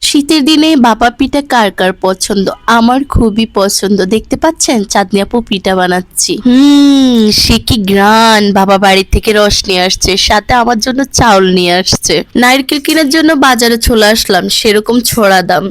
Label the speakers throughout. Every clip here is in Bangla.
Speaker 1: শীতের দিনে ভাপা পিঠা কার কার পছন্দ? আমার খুবই পছন্দ। দেখতে পাচ্ছেন চাঁদনি আপু পিঠা বানাচ্ছি। সে কি গ্রান! বাবা বাড়ি থেকে রস নিয়ে আসছে, সাথে আমার জন্য চাউল নিয়ে আসছে। নারকেল কেনার জন্য বাজারে চলে আসলাম, সেরকম ছোড়া দাম,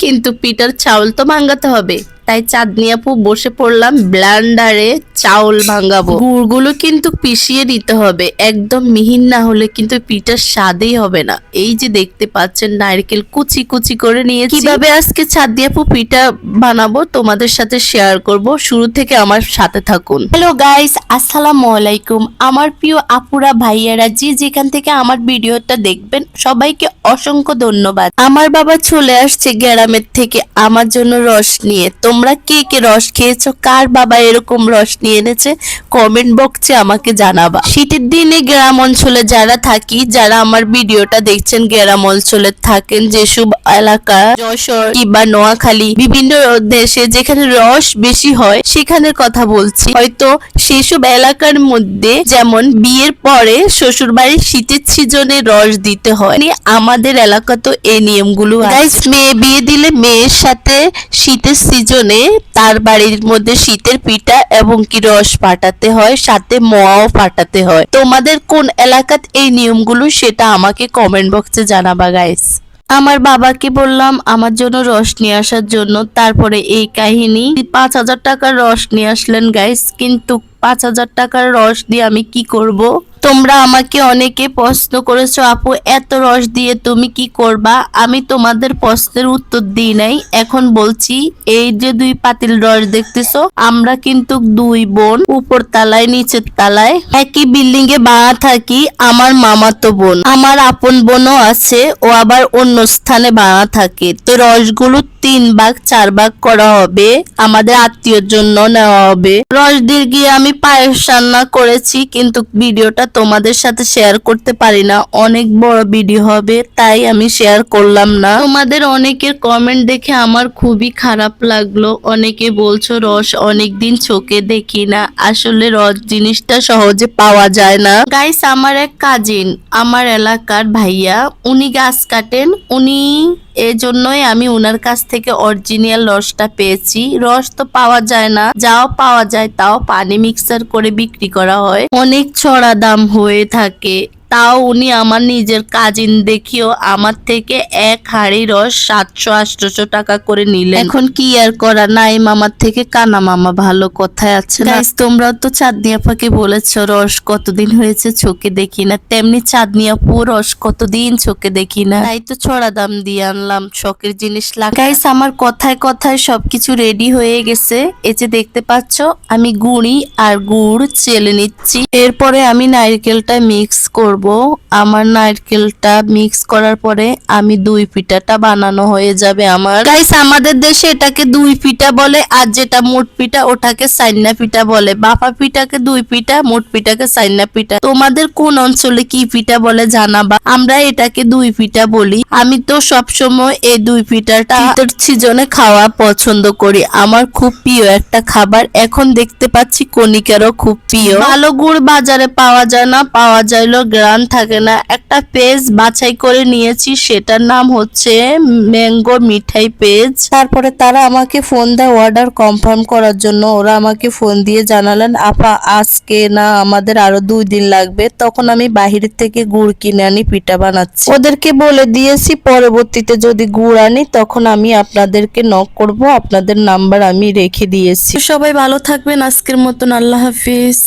Speaker 1: কিন্তু পিঠার চাউল তো ভাঙাতে হবে। তাই চাঁদনি আপু বসে পড়লাম ব্লেন্ডারে চাউল ভাঙাবো। গুড়গুলো কিন্তু পিষিয়ে নিতে হবে, একদম মিহিন না হলে কিন্তু পিঠার স্বাদই হবে না। এই যে দেখতে পাচ্ছেন নারকেল কুচি কুচি করে নিয়েছি। কিভাবে আজকে চাঁদনি আপু পিঠা বানাবো তোমাদের সাথে শেয়ার করব, শুরু থেকে আমার সাথে থাকুন। হ্যালো গাইস, আসসালামু আলাইকুম। আমার প্রিয় আপুরা ভাইয়ারা যে যেখান থেকে আমার ভিডিওটা দেখবেন সবাইকে অসংখ্য ধন্যবাদ। আমার বাবা চলে আসছে গ্রামের থেকে আমার জন্য রস নিয়ে। তোমরা কে কে রস খেয়েছো? কার বাবা এরকম রস নিয়ে এনেছে কমেন্ট বক্সে আমাকে জানাবা। শীতের দিনে গ্রাম অঞ্চলে যারা থাকি, যারা আমার ভিডিওটা দেখছেন গ্রাম অঞ্চলে থাকেন, যেসব এলাকা যশোর কিংবা নোয়াখালী বিভিন্ন দেশে যেখানে রস বেশি হয় সেখানের কথা বলছি। হয়তো সেসব এলাকার মধ্যে যেমন বিয়ের পরে শ্বশুর বাড়ির শীতের সিজনে রস দিতে হয়, আমাদের এলাকা তো এই নিয়মগুলো গাইস। মেয়ে বিয়ে দিলে মেয়ের সাথে শীতের সিজনে তার বাড়ির মধ্যে শীতের পিঠা এবং কি রস পাঠাতে হয়, সাথে মোয়াও পাঠাতে হয়। তোমাদের কোন এলাকাত এই নিয়মগুলো সেটা আমাকে কমেন্ট বক্সে জানাবা গাইস। আমার বাবাকে বললাম আমার জন্য রস নিয়ে আসার জন্য, তারপরে এই কাহিনী। 5,000 টাকার রস নিয়ে আসলেন গাইস, কিন্তু 5,000 টাকার রস দিয়ে আমি কি করব? তোমরা আমাকে অনেকে প্রশ্ন করেছো, আপু এত রস দিয়ে তুমি কি করবা? আমি তোমাদের প্রশ্নের উত্তর দিই নাই, এখন বলছি। এই যে 2 পাতিল রস দেখতেছো, আমরা কিন্তু 2 বোন, উপর তালায় নিচের তালায় একই বিল্ডিং এ ভাড়া থাকি। আমার মামাতো বোন, আমার আপন বোনও আছে, ও আবার অন্য স্থানে ভাড়া থাকে। তো রসগুলো 3 ভাগ 4 ভাগ করা হবে, আমাদের আত্মীয়র জন্য নেওয়া হবে। রস দিয়ে গিয়ে আমি পায়েস রান্না করেছি, কিন্তু ভিডিওটা তোমাদের সাথে শেয়ার করতে পারি না, অনেক বড় ভিডিও হবে, তাই আমি শেয়ার করলাম না। তোমাদের অনেকের কমেন্ট দেখে আমার খুবই খারাপ লাগলো। অনেকে বলছো রস অনেকদিন চোখে দেখি না, আসলে রস জিনিসটা সহজে পাওয়া যায় না গাইস। আমার এক কাজিন, আমার এলাকার ভাইয়া, উনি গাছ কাটেন, উনি এজন্যই আমি উনার কাছ থেকে অরিজিনাল রসটা পেয়েছি। রস তো পাওয়া যায় না, যাও পাওয়া যায় তাও পানি মিক্সার করে বিক্রি করা হয়, অনেক চড়া দাম হয়ে থাকে। তাও উনি আমার নিজের কাজিন দেখিও আমার থেকে 1 হাঁড়ি রস 700-800 টাকা করে নিলেন। এখন কি আর করা, নাই মামার থেকে কানা মামা ভালো, কথায় আছে না। তোমরাও তো চাঁদনি আপাকে বলেছো রস কতদিন হয়েছে চোখে দেখি না, তেমনি চাঁদনি আপু রস কতদিন চোখে দেখি না, তাই তো চড়া দাম দিয়ে আনলাম, শখের জিনিস লাগে। গাইস আমার কথায় কথায় সবকিছু রেডি হয়ে গেছে। এই যে দেখতে পাচ্ছ আমি গুঁড়ি আর গুড় চেলে নিচ্ছি, এরপরে আমি নারকেলটা মিক্স করব। আমার নারকেলটা মিক্স করার পরে আমি 2 পিঠাটা বানানো হয়ে যাবে আমার। গাইস আমাদের দেশে এটাকে 2 পিঠা বলে, আর যেটা মোট পিঠা ওটাকে সাইন্না পিঠা বলে। বাফা পিঠাকে 2 পিঠা, মোট পিঠাকে সাইন্না পিঠা। তোমাদের কোন অঞ্চলে কি পিঠা বলে জানাবা, আমরা এটাকে 2 পিঠা বলি। আমি তো সবসময় এই 2 পিঠাটা শীতের সিজনে খাওয়া পছন্দ করি, আমার খুব প্রিয় একটা খাবার। এখন দেখতে পাচ্ছি কণিকারও খুব প্রিয়। ভালো গুড় বাজারে পাওয়া যায় না, পাওয়া যাইলো গ্রান থাকে না। একটা পেজ বাছাই করে নিয়েছি, সেটার নাম হচ্ছে ম্যাঙ্গো মিঠাই পেজ। তারপরে তারা আমাকে ফোন দেয় অর্ডার কনফার্ম করার জন্য। ওরা আমাকে ফোন দিয়ে জানালেন আপা আজকে না, আমাদের আরো 2 দিন লাগবে। তখন আমি বাহির থেকে গুড় কিনে আনি, পিঠা বানাচ্ছি। ওদেরকে বলে দিয়েছি পরবর্তীতে যদি গুড় আনি তখন আমি আপনাদেরকে নক করব, আপনাদের নাম্বার আমি রেখে দিয়েছি। সবাই ভালো থাকবেন, আজকের মতন আল্লাহ হাফিজ।